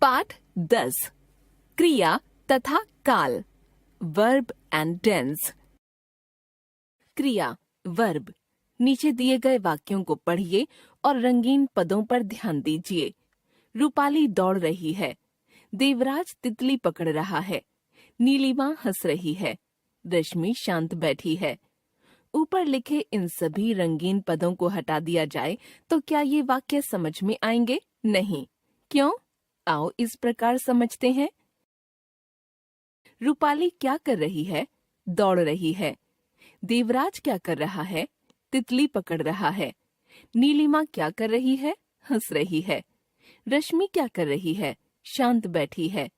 पाठ 10 क्रिया तथा काल वर्ब एंड टेंस। क्रिया वर्ब। नीचे दिए गए वाक्यों को पढ़िए और रंगीन पदों पर ध्यान दीजिए। रूपाली दौड़ रही है, देवराज तितली पकड़ रहा है, नीलिमा हंस रही है, रश्मि शांत बैठी है। ऊपर लिखे इन सभी रंगीन पदों को हटा दिया जाए तो क्या ये वाक्य समझ में आएंगे? नहीं। क्यों? आओ इस प्रकार समझते हैं। रूपाली क्या कर रही है? दौड़ रही है। देवराज क्या कर रहा है? तितली पकड़ रहा है। नीलिमा क्या कर रही है? हंस रही है। रश्मि क्या कर रही है? शांत बैठी है।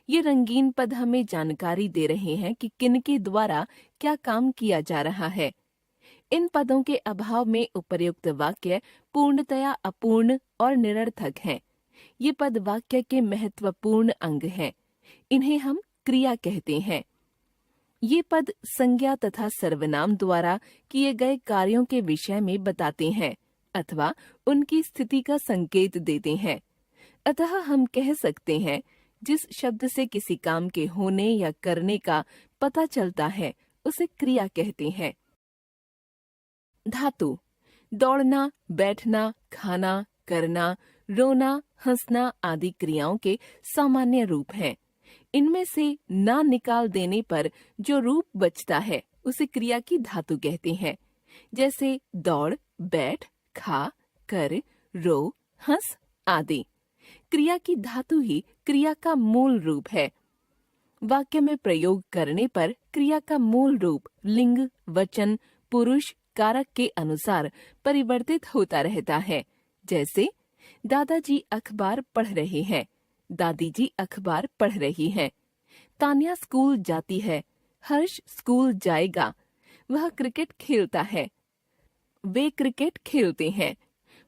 ये रंगीन पद हमें जानकारी दे रहे हैं कि किनके द्वारा क्या काम किया जा रहा है। इन पदों के अभाव में उपर्युक्त वाक्य पूर्णतया अपूर्ण और निरर्थक हैं। ये पद वाक्य के महत्वपूर्ण अंग हैं। इन्हें हम क्रिया कहते हैं। ये पद संज्ञा तथा सर्वनाम द्वारा किए गए कार्यों के विषय में बताते हैं अथवा उनकी स्थिति का संकेत देते हैं। अतः हम कह सकते हैं जिस शब्द से किसी काम के होने या करने का पता चलता है उसे क्रिया कहते हैं। धातु दौड़ना, बैठना, खाना, करना, रोना, हंसना आदि क्रियाओं के सामान्य रूप हैं। इनमें से ना निकाल देने पर जो रूप बचता है उसे क्रिया की धातु कहते हैं। जैसे दौड़, बैठ, खा, कर, रो, हंस आदि। क्रिया की धातु ही क्रिया का मूल रूप है। वाक्य में प्रयोग करने पर क्रिया का मूल रूप लिंग, वचन, पुरुष, कारक के अनुसार परिवर्तित होता रहता है। जैसे दादाजी अखबार पढ़ रहे हैं, दादी जी अखबार पढ़ रही हैं। तान्या स्कूल जाती है, हर्ष स्कूल जाएगा। वह क्रिकेट खेलता है, वे क्रिकेट खेलते हैं।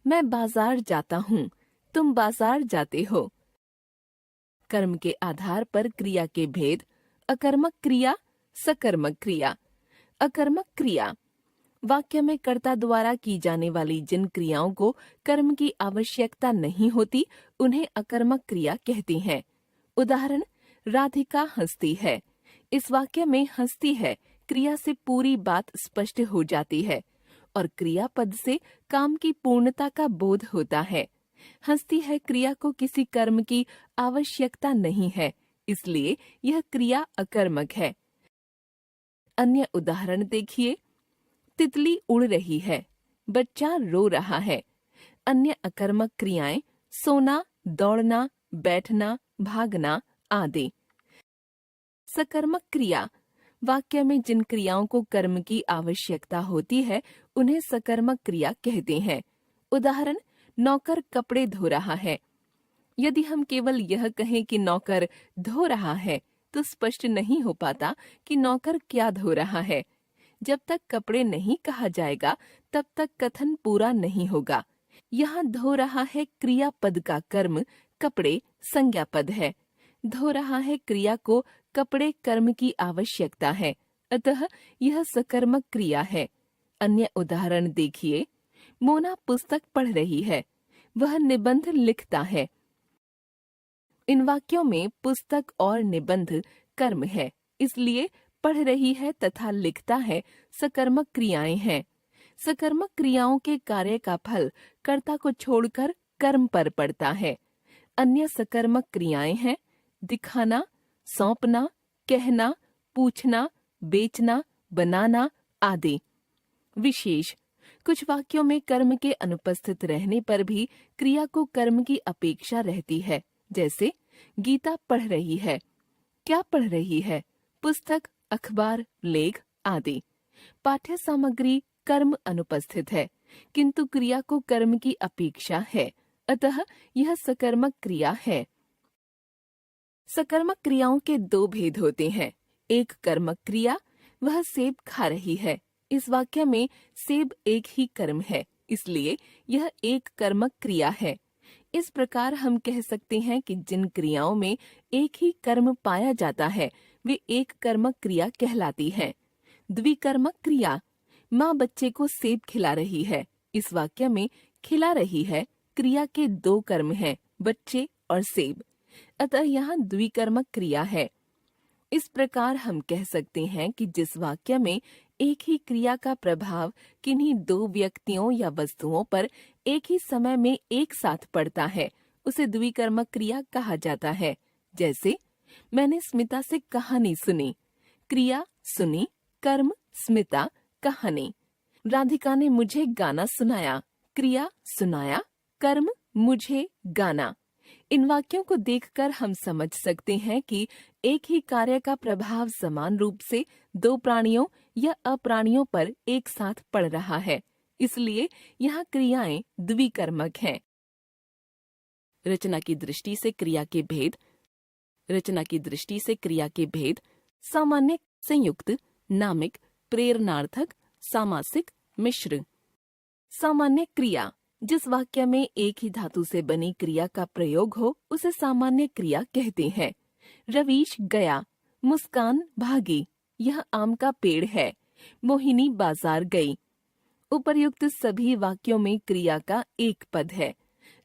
मैं बाजार जाता हूँ, तुम बाजार जाते हो। कर्म के आधार पर क्रिया के भेद। अकर्मक क्रिया, सकर्मक क्रिया। अकर्मक क्रिया वाक्य में कर्ता द्वारा की जाने वाली जिन क्रियाओं को कर्म की आवश्यकता नहीं होती उन्हें अकर्मक क्रिया कहते हैं। उदाहरण, राधिका हंसती है। इस वाक्य में हंसती है क्रिया से पूरी बात स्पष्ट हो जाती है और क्रियापद से काम की पूर्णता का बोध होता है। हंसती है क्रिया को किसी कर्म की आवश्यकता नहीं है, इसलिए यह क्रिया अकर्मक है। अन्य उदाहरण देखिए। तितली उड़ रही है, बच्चा रो रहा है। अन्य अकर्मक क्रियाएं सोना, दौड़ना, बैठना, भागना आदि। सकर्मक क्रिया वाक्य में जिन क्रियाओं को कर्म की आवश्यकता होती है उन्हें सकर्मक क्रिया कहते हैं। उदाहरण, नौकर कपड़े धो रहा है। यदि हम केवल यह कहें कि नौकर धो रहा है तो स्पष्ट नहीं हो पाता कि नौकर क्या धो रहा है। जब तक कपड़े नहीं कहा जाएगा तब तक कथन पूरा नहीं होगा। यहाँ धो रहा है क्रिया पद का कर्म कपड़े संज्ञा पद है। धो रहा है क्रिया को कपड़े कर्म की आवश्यकता है, अतः यह सकर्मक क्रिया है। अन्य उदाहरण देखिए। मोना पुस्तक पढ़ रही है, वह निबंध लिखता है। इन वाक्यों में पुस्तक और निबंध कर्म है, इसलिए पढ़ रही है तथा लिखता है सकर्मक क्रियाएं हैं। सकर्मक क्रियाओं के कार्य का फल कर्ता को छोड़कर कर्म पर पड़ता है। अन्य सकर्मक क्रियाएं हैं दिखाना, सौंपना, कहना, पूछना, बेचना, बनाना आदि। विशेष कुछ वाक्यों में कर्म के अनुपस्थित रहने पर भी क्रिया को कर्म की अपेक्षा रहती है। जैसे गीता पढ़ रही है। क्या पढ़ रही है? पुस्तक, अखबार, लेख आदि। पाठ्य सामग्री कर्म अनुपस्थित है किंतु क्रिया को कर्म की अपेक्षा है, अतः यह सकर्मक क्रिया है। सकर्मक क्रियाओं के दो भेद होते हैं। एक कर्मक क्रिया, वह सेब खा रही है। इस वाक्य में सेब एक ही कर्म है, इसलिए यह एक कर्मक क्रिया है। इस प्रकार हम कह सकते हैं कि जिन क्रियाओं में एक ही कर्म पाया जाता है वे एक कर्मक क्रिया कहलाती है। द्विकर्मक क्रिया, माँ बच्चे को सेब खिला रही है। इस वाक्य में खिला रही है क्रिया के दो कर्म हैं, बच्चे और सेब। अतः यहाँ द्विकर्मक क्रिया है। इस प्रकार हम कह सकते हैं कि जिस वाक्य में एक ही क्रिया का प्रभाव किन्हीं दो व्यक्तियों या वस्तुओं पर एक ही समय में एक साथ पड़ता है, उसे द्विकर्मक क्रिया कहा जाता है। जैसे, मैंने स्मिता से कहानी सुनी। क्रिया सुनी, कर्म स्मिता, कहानी। राधिका ने मुझे गाना सुनाया। क्रिया सुनाया, कर्म मुझे गाना। इन वाक्यों को देखकर हम समझ सकते हैं कि एक ही कार्य का प्रभाव समान रूप से दो प्राणियों या अप्राणियों पर एक साथ पड़ रहा है, इसलिए यहाँ क्रियाएं द्विकर्मक हैं। रचना की दृष्टि से क्रिया के भेद। रचना की दृष्टि से क्रिया के भेद: सामान्य, संयुक्त, नामिक, प्रेरणार्थक, सामासिक, मिश्र। सामान्य क्रिया: जिस वाक्य में एक ही धातु से बनी क्रिया का प्रयोग हो उसे सामान्य क्रिया कहते हैं। रवीश गया, मुस्कान भागी, यह आम का पेड़ है, मोहिनी बाजार गई। उपर्युक्त सभी वाक्यों में क्रिया का एक पद है,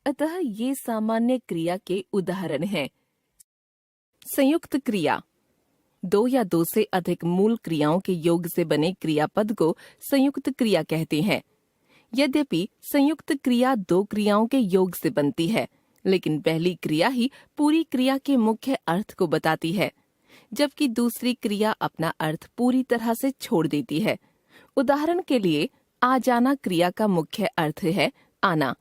अतः ये सामान्य क्रिया के उदाहरण हैं। संयुक्त क्रिया: दो या दो से अधिक मूल क्रियाओं के योग से बने क्रियापद को संयुक्त क्रिया कहते हैं। यद्यपि संयुक्त क्रिया दो क्रियाओं के योग से बनती है, लेकिन पहली क्रिया ही पूरी क्रिया के मुख्य अर्थ को बताती है, जबकि दूसरी क्रिया अपना अर्थ पूरी तरह से छोड़ देती है। उदाहरण के लिए, आ जाना क्रिया का मुख्य अर्थ है आना।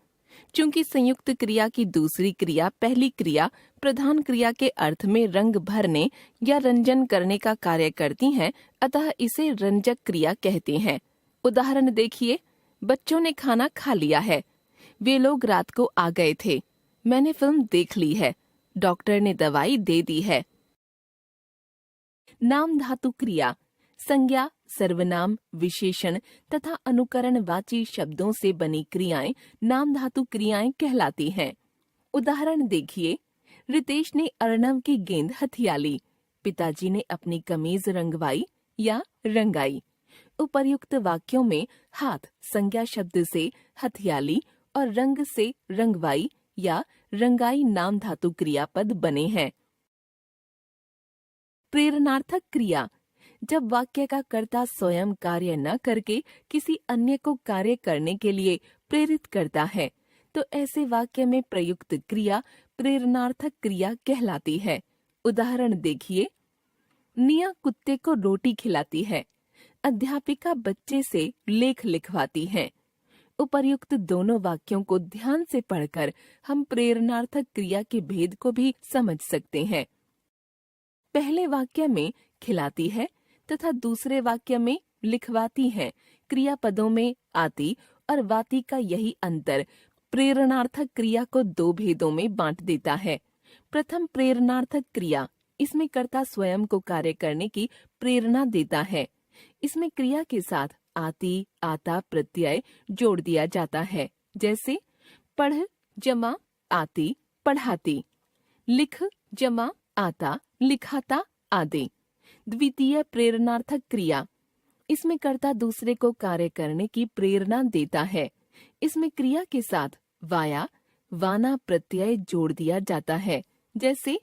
चूंकि संयुक्त क्रिया की दूसरी क्रिया पहली क्रिया प्रधान क्रिया के अर्थ में रंग भरने या रंजन करने का कार्य करती हैं, अतः इसे रंजक क्रिया कहते हैं। उदाहरण देखिए, बच्चों ने खाना खा लिया है। वे लोग रात को आ गए थे। मैंने फिल्म देख ली है। डॉक्टर ने दवाई दे दी है। नाम धातु क्रिया: संज्ञा, सर्वनाम, विशेषण तथा अनुकरणवाची शब्दों से बनी क्रियाएं नाम धातु क्रियाएं कहलाती हैं। उदाहरण देखिए, रितेश ने अर्णव की गेंद हथिया ली। पिताजी ने अपनी कमीज रंगवाई या रंगाई। उपर्युक्त वाक्यों में हाथ संज्ञा शब्द से हथियाली और रंग से रंगवाई या रंगाई नाम धातु क्रियापद बने हैं। प्रेरणार्थक क्रिया: जब वाक्य का कर्ता स्वयं कार्य न करके किसी अन्य को कार्य करने के लिए प्रेरित करता है, तो ऐसे वाक्य में प्रयुक्त क्रिया प्रेरणार्थक क्रिया कहलाती है। उदाहरण देखिए, निया कुत्ते को रोटी खिलाती है। अध्यापिका बच्चे से लेख लिखवाती है। उपर्युक्त दोनों वाक्यों को ध्यान से पढ़कर हम प्रेरणार्थक क्रिया के भेद को भी समझ सकते हैं। पहले वाक्य में खिलाती है तथा दूसरे वाक्य में लिखवाती है क्रियापदों में आती और वाती का यही अंतर प्रेरणार्थक क्रिया को दो भेदों में बांट देता है। प्रथम प्रेरणार्थक क्रिया: इसमें कर्ता स्वयं को कार्य करने की प्रेरणा देता है। इसमें क्रिया के साथ आती, आता प्रत्यय जोड़ दिया जाता है। जैसे, पढ़ जमा आती, पढ़ाती। लिख जमा आता, लिखाता आदि। द्वितीय प्रेरणार्थक क्रिया: इसमें कर्ता दूसरे को कार्य करने की प्रेरणा देता है। इसमें क्रिया के साथ वाया, वाना प्रत्यय जोड़ दिया जाता है। जैसे,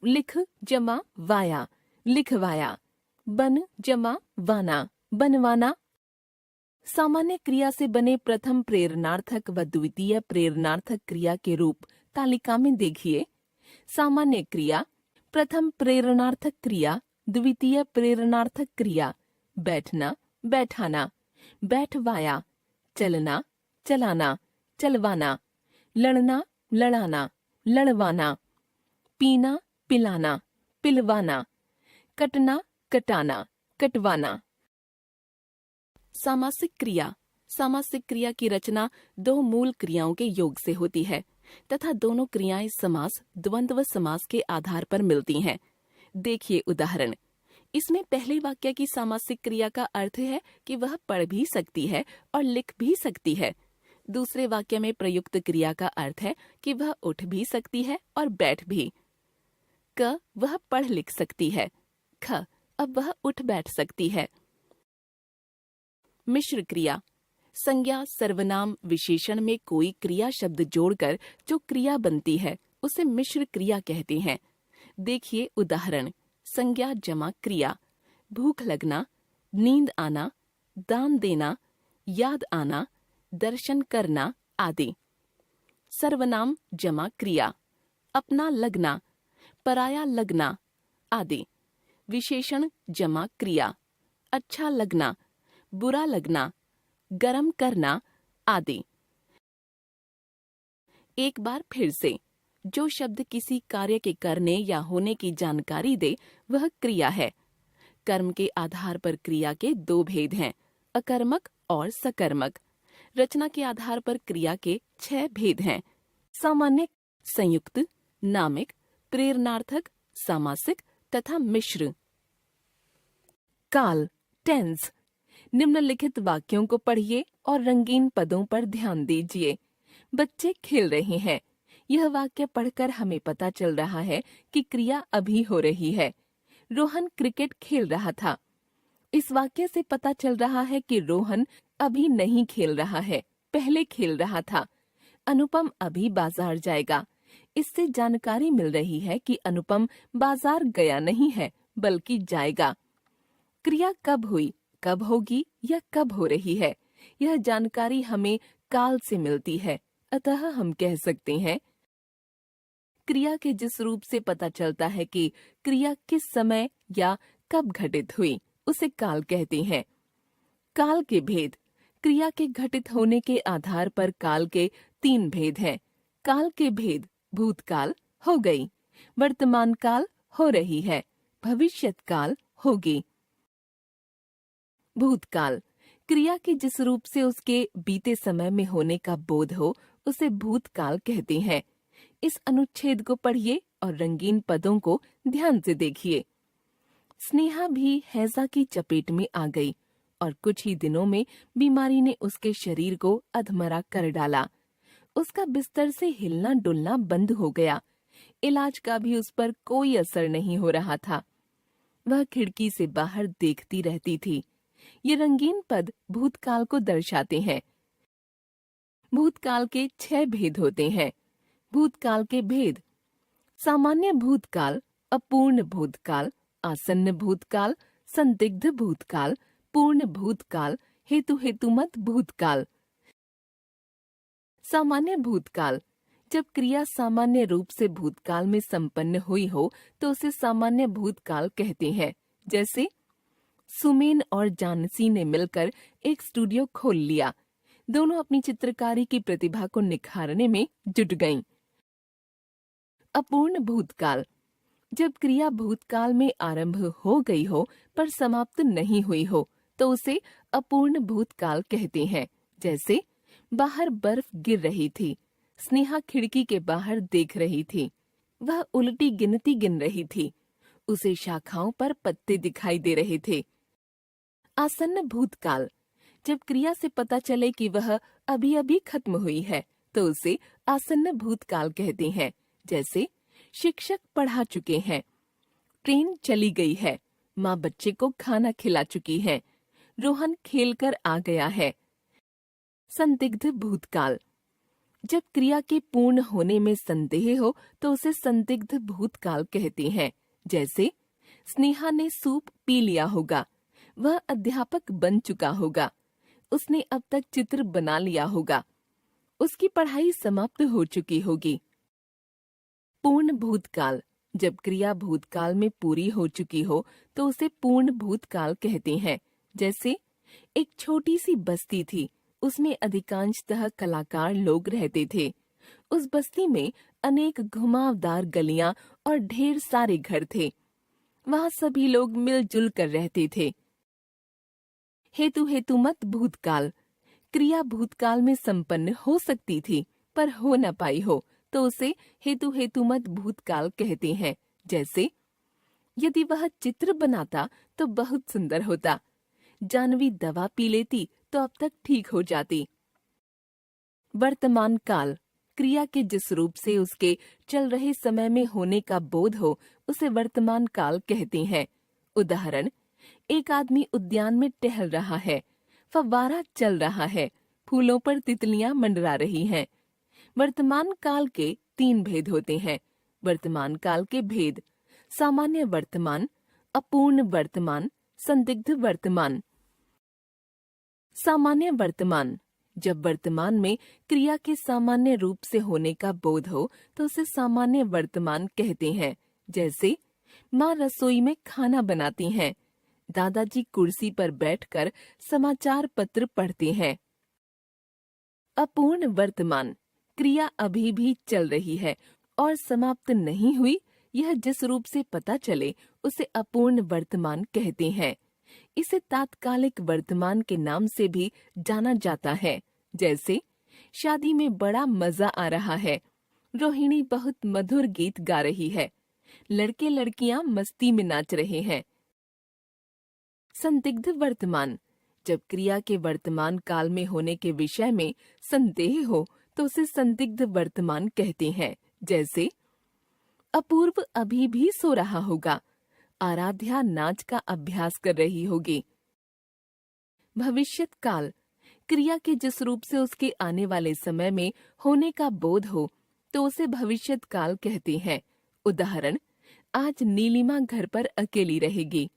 लिख जमा वाया, लिखवाया। बन जमा वाना, बनवाना। सामान्य क्रिया से बने प्रथम प्रेरणार्थक व द्वितीय प्रेरणार्थक क्रिया के रूप तालिका में देखिए। सामान्य क्रिया: प्रथम प्रेरणार्थक क्रिया, द्वितीय प्रेरणार्थक क्रिया। बैठना, बैठाना। बैठवाया, चलना, चलाना, चलवाना। लड़ना, लड़ाना, लड़वाना। पीना, पिलाना, पिलवाना। कटना, कटाना, कटवाना। सामासिक क्रिया: सामासिक क्रिया की रचना दो मूल क्रियाओं के योग से होती है तथा दोनों क्रियाएं समास, द्वंद्व समास के आधार पर मिलती हैं। देखिए उदाहरण। इसमें पहले वाक्य की सामासिक क्रिया का अर्थ है कि वह पढ़ भी सकती है और लिख भी सकती है। दूसरे वाक्य में प्रयुक्त क्रिया का अर्थ है कि वह उठ भी सकती है और बैठ भी। क, वह पढ़ लिख सकती है। ख, अब वह उठ बैठ सकती है। मिश्र क्रिया: संज्ञा, सर्वनाम, विशेषण में कोई क्रिया शब्द जोड़कर जो क्रिया बनती है उसे मिश्र क्रिया कहते हैं। देखिए उदाहरण, संज्ञा जमा क्रिया, भूख लगना, नींद आना, दान देना, याद आना, दर्शन करना आदि। सर्वनाम जमा क्रिया, अपना लगना, पराया लगना आदि। विशेषण जमा क्रिया, अच्छा लगना, बुरा लगना, गरम करना आदि। एक बार फिर से, जो शब्द किसी कार्य के करने या होने की जानकारी दे वह क्रिया है। कर्म के आधार पर क्रिया के दो भेद हैं, अकर्मक और सकर्मक। रचना के आधार पर क्रिया के 6 भेद हैं, सामान्य, संयुक्त, नामिक, प्रेरणार्थक, सामासिक तथा मिश्र। काल, टेंस। निम्नलिखित वाक्यों को पढ़िए और रंगीन पदों पर ध्यान दीजिए। बच्चे खेल रहे हैं। यह वाक्य पढ़कर हमें पता चल रहा है कि क्रिया अभी हो रही है। रोहन क्रिकेट खेल रहा था। इस वाक्य से पता चल रहा है कि रोहन अभी नहीं खेल रहा है, पहले खेल रहा था। अनुपम अभी बाजार जाएगा। इससे जानकारी मिल रही है कि अनुपम बाजार गया नहीं है, बल्कि जाएगा। क्रिया कब हुई, कब होगी या कब हो रही है, यह जानकारी हमें काल से मिलती है। अतः हम कह सकते हैं, क्रिया के जिस रूप से पता चलता है कि क्रिया किस समय या कब घटित हुई, उसे काल कहते हैं। काल के भेद। क्रिया के घटित होने के आधार पर काल के 3 भेद हैं। काल के भेद, भूतकाल, हो गई, वर्तमान काल, हो रही है, भविष्यत काल, होगी। भूतकाल। क्रिया के जिस रूप से उसके बीते समय में होने का बोध हो, उसे भूतकाल कहते हैं। इस अनुच्छेद को पढ़िए और रंगीन पदों को ध्यान से देखिए। स्नेहा भी हैजा की चपेट में आ गई और कुछ ही दिनों में बीमारी ने उसके शरीर को अधमरा कर डाला। उसका बिस्तर से हिलना डुलना बंद हो गया। इलाज का भी उस पर कोई असर नहीं हो रहा था। वह खिड़की से बाहर देखती रहती थी। ये रंगीन पद भूतकाल को दर्शाते हैं। भूतकाल के 6 भेद होते हैं। भूतकाल के भेद, सामान्य भूतकाल, अपूर्ण भूतकाल, आसन्न भूतकाल, संदिग्ध भूतकाल, पूर्ण भूतकाल, हेतुमत भूतकाल। सामान्य भूतकाल। जब क्रिया सामान्य रूप से भूतकाल में संपन्न हुई हो तो उसे सामान्य भूतकाल कहते हैं। जैसे सुमेन और जानसी ने मिलकर एक स्टूडियो खोल लिया। दोनों अपनी चित्रकारी की प्रतिभा को निखारने में जुट गईं। अपूर्ण भूतकाल। जब क्रिया भूतकाल में आरंभ हो गई हो पर समाप्त नहीं हुई हो तो उसे अपूर्ण भूतकाल कहते हैं। जैसे बाहर बर्फ गिर रही थी, स्नेहा खिड़की के बाहर देख रही थी, वह उल्टी गिनती गिन रही थी, उसे शाखाओं पर पत्ते दिखाई दे रहे थे। आसन्न भूतकाल। जब क्रिया से पता चले कि वह अभी अभी खत्म हुई है तो उसे आसन्न भूतकाल कहते हैं। जैसे शिक्षक पढ़ा चुके हैं, ट्रेन चली गई है, माँ बच्चे को खाना खिला चुकी है, रोहन खेलकर आ गया है। संदिग्ध भूतकाल। जब क्रिया के पूर्ण होने में संदेह हो तो उसे संदिग्ध भूतकाल कहते हैं। जैसे स्नेहा ने सूप पी लिया होगा, वह अध्यापक बन चुका होगा, उसने अब तक चित्र बना लिया होगा, उसकी पढ़ाई समाप्त हो चुकी होगी। पूर्ण भूतकाल। जब क्रिया भूतकाल में पूरी हो चुकी हो तो उसे पूर्ण भूतकाल कहते हैं। जैसे एक छोटी सी बस्ती थी, उसमें अधिकांशतः कलाकार लोग रहते थे। उस बस्ती में अनेक घुमावदार गलियां और ढेर सारे घर थे। वहां सभी लोग मिलजुल कर रहते थे। हेतुमत भूतकाल। क्रिया भूतकाल में संपन्न हो सकती थी पर हो न पाई हो तो उसे हेतुमत भूतकाल कहते हैं। जैसे यदि वह चित्र बनाता तो बहुत सुंदर होता, जानवी दवा पी लेती तो अब तक ठीक हो जाती। वर्तमान काल। क्रिया के जिस रूप से उसके चल रहे समय में होने का बोध हो उसे वर्तमान काल कहते हैं। उदाहरण, एक आदमी उद्यान में टहल रहा है, फव्वारा चल रहा है, फूलों पर तितलियां मंडरा रही हैं। वर्तमान काल के तीन भेद होते हैं। वर्तमान काल के भेद: सामान्य वर्तमान, अपूर्ण वर्तमान, संदिग्ध वर्तमान। सामान्य वर्तमान: जब वर्तमान में क्रिया के सामान्य रूप से होने का बोध हो तो उसे सामान्य वर्तमान कहते हैं। जैसे माँ रसोई में खाना बनाती हैं, दादाजी कुर्सी पर बैठकर समाचार पत्र पढ़ते हैं। अपूर्ण वर्तमान: क्रिया अभी भी चल रही है और समाप्त नहीं हुई, यह जिस रूप से पता चले उसे अपूर्ण वर्तमान कहते हैं। इसे तात्कालिक वर्तमान के नाम से भी जाना जाता है। जैसे शादी में बड़ा मजा आ रहा है, रोहिणी बहुत मधुर गीत गा रही है, लड़के लड़कियां मस्ती में नाच रहे हैं। संदिग्ध वर्तमान: जब क्रिया के वर्तमान काल में होने के विषय में संदेह हो तो उसे संदिग्ध वर्तमान कहते हैं। जैसे अपूर्व अभी भी सो रहा होगा, आराध्या नाच का अभ्यास कर रही होगी। भविष्यत काल: क्रिया के जिस रूप से उसके आने वाले समय में होने का बोध हो तो उसे भविष्यत काल कहते हैं। उदाहरण: आज नीलिमा घर पर अकेली रहेगी,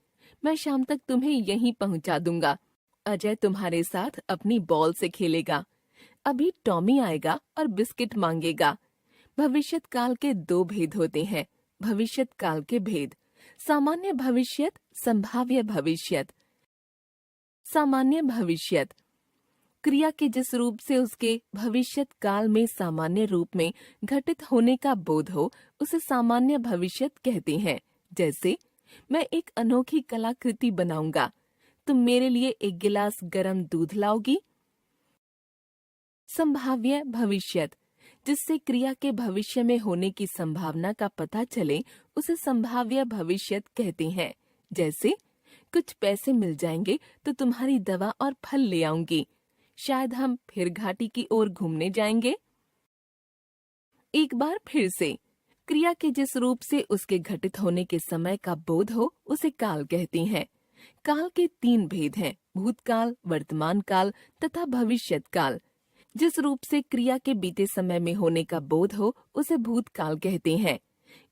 मैं शाम तक तुम्हें यहीं पहुंचा दूंगा। अजय तुम्हारे साथ अपनी बॉल से खेलेगा, अभी टॉमी आएगा और बिस्किट मांगेगा। भविष्यत काल के दो भेद होते हैं। भविष्यत काल के भेद: सामान्य भविष्यत, संभाव्य भविष्यत। सामान्य भविष्यत: क्रिया के जिस रूप से उसके भविष्यत काल में सामान्य रूप में घटित होने का बोध हो उसे सामान्य भविष्यत कहते हैं। जैसे मैं एक अनोखी कलाकृति बनाऊंगा, तुम मेरे लिए एक गिलास गर्म दूध लाओगी। संभाव्य भविष्यत: जिससे क्रिया के भविष्य में होने की संभावना का पता चले उसे संभाव्य भविष्यत कहते हैं। जैसे कुछ पैसे मिल जाएंगे तो तुम्हारी दवा और फल ले आऊंगी, शायद हम फिर घाटी की ओर घूमने जाएंगे। एक बार फिर से, क्रिया के जिस रूप से उसके घटित होने के समय का बोध हो उसे काल कहते हैं। काल के तीन भेद हैं: भूतकाल, वर्तमान काल तथा भविष्यत काल। जिस रूप से क्रिया के बीते समय में होने का बोध हो उसे भूतकाल कहते हैं।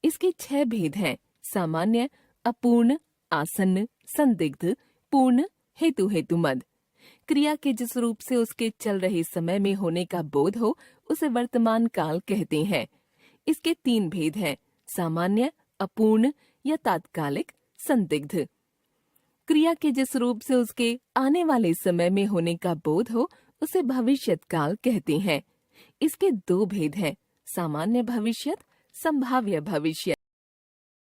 इसके 6 भेद हैं: सामान्य, अपूर्ण, आसन्न, संदिग्ध, पूर्ण, हेतु हेतुमद। क्रिया के जिस रूप से उसके चल रहे समय में होने का बोध हो उसे वर्तमान काल कहते हैं। इसके 3 भेद हैं: सामान्य, अपूर्ण या तात्कालिक, संदिग्ध। क्रिया के जिस रूप से उसके आने वाले समय में होने का बोध हो उसे भविष्यत काल कहते हैं। इसके 2 भेद हैं: सामान्य भविष्यत, संभाव्य भविष्यत।